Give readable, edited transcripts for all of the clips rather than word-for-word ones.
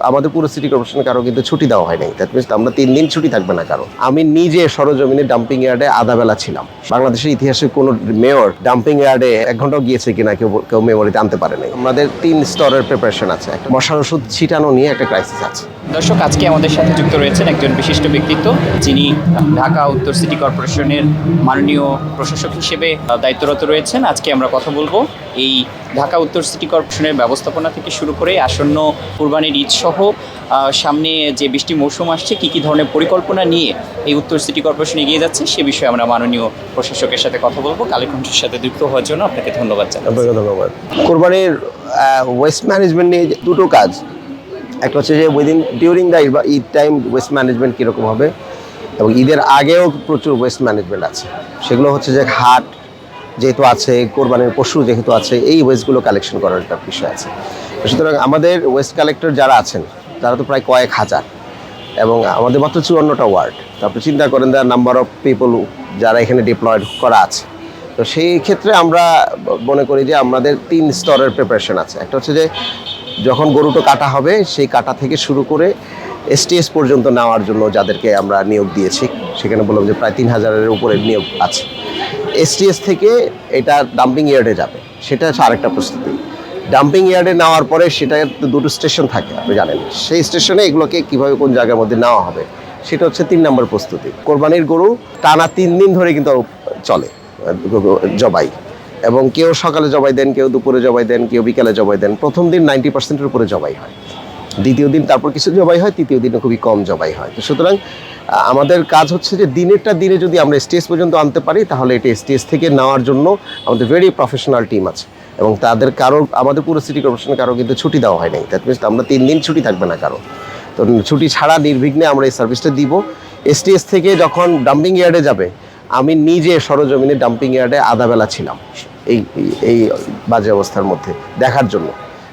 আমাদের পুরো সিটি কর্পোরেশনে কারো কিন্তু ছুটি দেওয়া হয় নাই। দ্যাট মিনস আমরা 3 দিন ছুটি থাকবে না কারো। আমি নিজে সরজমিনে ডাম্পিং ইয়ার্ডে আধা বেলা ছিলাম। বাংলাদেশের ইতিহাসে কোনো মেয়র ডাম্পিং ইয়ার্ডে 1 ঘন্টাও গিয়েছে কিনা কেউ মেমোরিতে আনতে পারে নাই। আমাদের 3 স্তরের প্রিপারেশন আছে। একটা মশার ওষুধ ছিটানো নিয়ে একটা ক্রাইসিস আছে। দর্শক, আজকে আমাদের সাথে যুক্ত রয়েছেন একজন বিশিষ্ট ব্যক্তিত্ব, যিনি ঢাকা উত্তর সিটি কর্পোরেশনের মাননীয় প্রশাসক হিসেবে দায়িত্বরত রয়েছেন। আজকে আমরা কথা বলবো এই ঢাকা উত্তর সিটি কর্পোরেশনের ব্যবস্থাপনা থেকে শুরু করে আসন্ন কুরবানির ঈদ সহ সামনে যে বৃষ্টি মৌসুম আসছে, কী ধরনের পরিকল্পনা নিয়ে এই উত্তর সিটি কর্পোরেশন এগিয়ে যাচ্ছে সে বিষয়ে আমরা মাননীয় প্রশাসকের সাথে কথা বলবো। কালেকণ্ঠের সাথে যুক্ত হওয়ার জন্য আপনাকে ধন্যবাদ জানাই। ধন্যবাদ। কুরবানির ওয়েস্ট ম্যানেজমেন্ট নিয়ে দুটো কাজ। একটা হচ্ছে যে during the Eid time waste management কীরকম হবে, এবং ঈদের আগেও প্রচুর ওয়েস্ট ম্যানেজমেন্ট আছে। সেগুলো হচ্ছে যে হাট যেহেতু আছে, কোরবানির পশু যেহেতু আছে, এই ওয়েস্টগুলো কালেকশন করার একটা বিষয় আছে। সুতরাং আমাদের ওয়েস্ট কালেক্টর যারা আছেন তারা তো প্রায় কয়েক হাজার, এবং আমাদের মাত্র 54টা ওয়ার্ড। তারপরে চিন্তা করেন দ্য নাম্বার অফ পিপল যারা এখানে ডিপ্লয়েড করা আছে। তো সেই ক্ষেত্রে আমরা মনে করি যে আমাদের 3 স্তরের প্রিপারেশন আছে। একটা হচ্ছে যে যখন গরুটা কাটা হবে সেই কাটা থেকে শুরু করে এসটিএস পর্যন্ত নেওয়ার জন্য যাদেরকে আমরা নিয়োগ দিয়েছি, সেখানে বললাম যে প্রায় 3000-এর উপরে নিয়োগ আছে। এসটিএস থেকে এটা ডাম্পিং ইয়ার্ডে যাবে, সেটা হচ্ছে আরেকটা প্রস্তুতি। ডাম্পিং ইয়ার্ডে নেওয়ার পরে সেটা দুটো স্টেশন থাকে, আপনি জানেন। সেই স্টেশনে এগুলোকে কীভাবে কোন জায়গার মধ্যে নেওয়া হবে সেটা হচ্ছে 3 নম্বর প্রস্তুতি। কোরবানির গরু টানা 3 দিন ধরে কিন্তু চলে জবাই, এবং কেউ সকালে জবাই দেন, কেউ দুপুরে জবাই দেন, কেউ বিকালে জবাই দেন। প্রথম দিন 90%-এর উপরে জবাই হয়, দ্বিতীয় দিন তারপর কিছু জবাই হয়, তৃতীয় দিনে খুবই কম জবাই হয়। তো সুতরাং আমাদের কাজ হচ্ছে যে দিনেরটা দিনে যদি আমরা স্টেজ পর্যন্ত আনতে পারি, তাহলে এটা স্টেজ থেকে নেওয়ার জন্য আমাদের ভেরি প্রফেশনাল টিম আছে, এবং তাদের আমাদের পুরো সিটি কর্পোরেশনে কারো কিন্তু ছুটি দেওয়া হয় নাই। দ্যাট মিনস আমরা 3 দিন ছুটি থাকবে না কারো। তো ছুটি ছাড়া নির্বিঘ্নে আমরা এই সার্ভিসটা দিব। এসটিএস থেকে যখন ডাম্পিং ইয়ার্ডে যাবে, আমি নিজে সরজমিনে ডাম্পিং ইয়ার্ডে আধা বেলা ছিলাম এই বাজে অবস্থার মধ্যে দেখার জন্য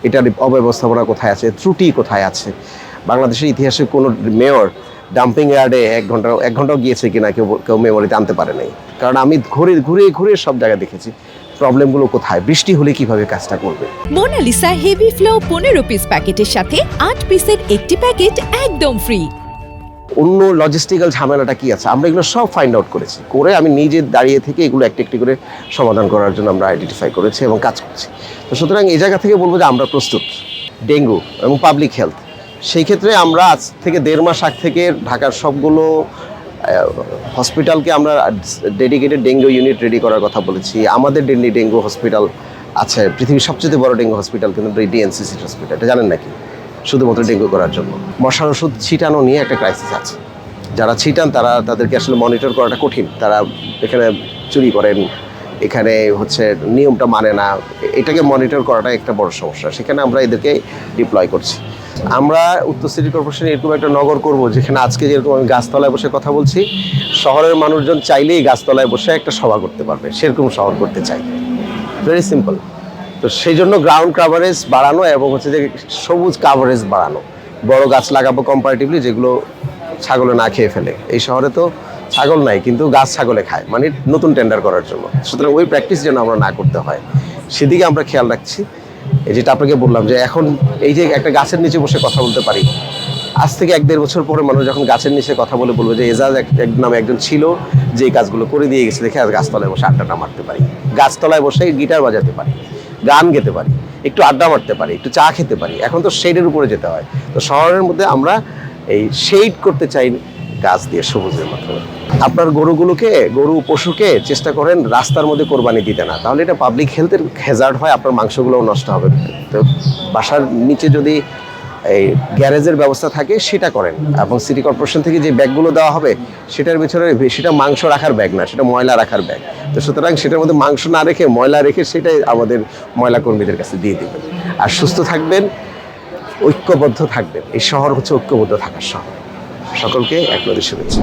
এটার অব্যবস্থাপনা কোথায় আছে, ত্রুটি কোথায় আছে। বাংলাদেশের ইতিহাসে কোনো মেয়র ডাম্পিং ইয়ার্ডে 1 ঘন্টাও গিয়েছে কিনা কেউ মেমোরিতে আনতে পারে নাই। কারণ আমি ঘুরে সব জায়গায় দেখেছি প্রবলেমগুলো কোথায়, বৃষ্টি হলে কিভাবে কাজটা করবে। মোনালিসা হেভি ফ্লো 15 পিস প্যাকেটের সাথে 8 পিসের একটি প্যাকেট একদম ফ্রি। অন্য লজিস্টিক্যাল ঝামেলাটা কি আছে আমরা এগুলো সব ফাইন্ড আউট করেছি, করে আমি নিজে দাঁড়িয়ে থেকে এগুলো একটি করে সমাধান করার জন্য আমরা আইডেন্টিফাই করেছি এবং কাজ করছি। তো সুতরাং এই জায়গা থেকে বলবো যে আমরা প্রস্তুত। ডেঙ্গু এবং পাবলিক হেলথ, সেই ক্ষেত্রে আমরা আজ থেকে 1.5 মাস আগ থেকে ঢাকার সবগুলো হসপিটালকে আমরা ডেডিকেটেড ডেঙ্গু ইউনিট রেডি করার কথা বলেছি। আমাদের ডেঙ্গু হসপিটাল আছে, পৃথিবীর সবচেয়ে বড় ডেঙ্গু হসপিটাল কিন্তু ডিএনসিসি হসপিটাল, এটা জানেন নাকি? শুধুমাত্র ডেঙ্গু করার জন্য। মশার ওষুধ ছিটানো নিয়ে একটা ক্রাইসিস আছে। যারা ছিটান তাদেরকে আসলে মনিটর করাটা কঠিন। তারা এখানে চুরি করেন, এখানে হচ্ছে নিয়মটা মানে না, এটাকে মনিটর করাটা একটা বড় সমস্যা। সেখানে আমরা এদেরকে ডিপ্লয় করছি। আমরা উত্তর সিটি কর্পোরেশনে এরকম একটা নগর করব যেখানে আজকে যেরকম আমি গাছতলায় বসে কথা বলছি, শহরের মানুষজন চাইলেই গাছতলায় বসে একটা সভা করতে পারবে, সেরকম শহর করতে চাই। Very simple. তো সেই জন্য গ্রাউন্ড কাভারেজ বাড়ানো এবং হচ্ছে যে সবুজ কাভারেজ বাড়ানো, বড় গাছ লাগাবো কম্পারেটিভলি যেগুলো ছাগলে না খেয়ে ফেলে। এই শহরে তো ছাগল নাই, কিন্তু গাছ ছাগলে খায়, মানে নতুন টেন্ডার করার জন্য। সুতরাং ওই প্র্যাকটিস যেন আমরা না করতে হয় সেদিকে আমরা খেয়াল রাখছি। এই যেটা আপনাকে বললাম যে এখন এই যে একটা গাছের নিচে বসে কথা বলতে পারি, আজ থেকে 1-1.5 বছর পরে মানুষ যখন গাছের নিচে কথা বলবে যে এজাজ নামে একজন ছিল যে কাজগুলো করে দিয়ে গেছে, দেখে আজ গাছতলায় বসে আড্ডাটা মারতে পারি, গাছতলায় বসে গিটার বাজাতে পারি, গান গেতে পারি, একটু আড্ডা মারতে পারি, একটু চা খেতে পারি। এখন তো শেডের উপরে যেতে হয়। তো শহরের মধ্যে আমরা এই শেড করতে চাই গাছ দিয়ে, সবুজের মাধ্যমে। আপনার গরু পশুকে চেষ্টা করেন রাস্তার মধ্যে কোরবানি দিতে না, তাহলে এটা পাবলিক হেলথের হ্যাজার্ড হয়, আপনার মাংসগুলোও নষ্ট হবে। তো বাসার নিচে যদি এই গ্যারেজের ব্যবস্থা থাকে সেটা করেন, এবং সিটি কর্পোরেশন থেকে যে ব্যাগগুলো দেওয়া হবে সেটার ভিতরে সেটা মাংস রাখার ব্যাগ না, সেটা ময়লা রাখার ব্যাগ। তো সুতরাং সেটার মধ্যে মাংস না রেখে ময়লা রেখে সেটাই আমাদের ময়লা কর্মীদের কাছে দিয়ে দেবেন। আর সুস্থ থাকবেন, ঐক্যবদ্ধ থাকবেন। এই শহর হচ্ছে ঐক্যবদ্ধ থাকার শহর। সকলকে এক নদীর শুভেচ্ছা।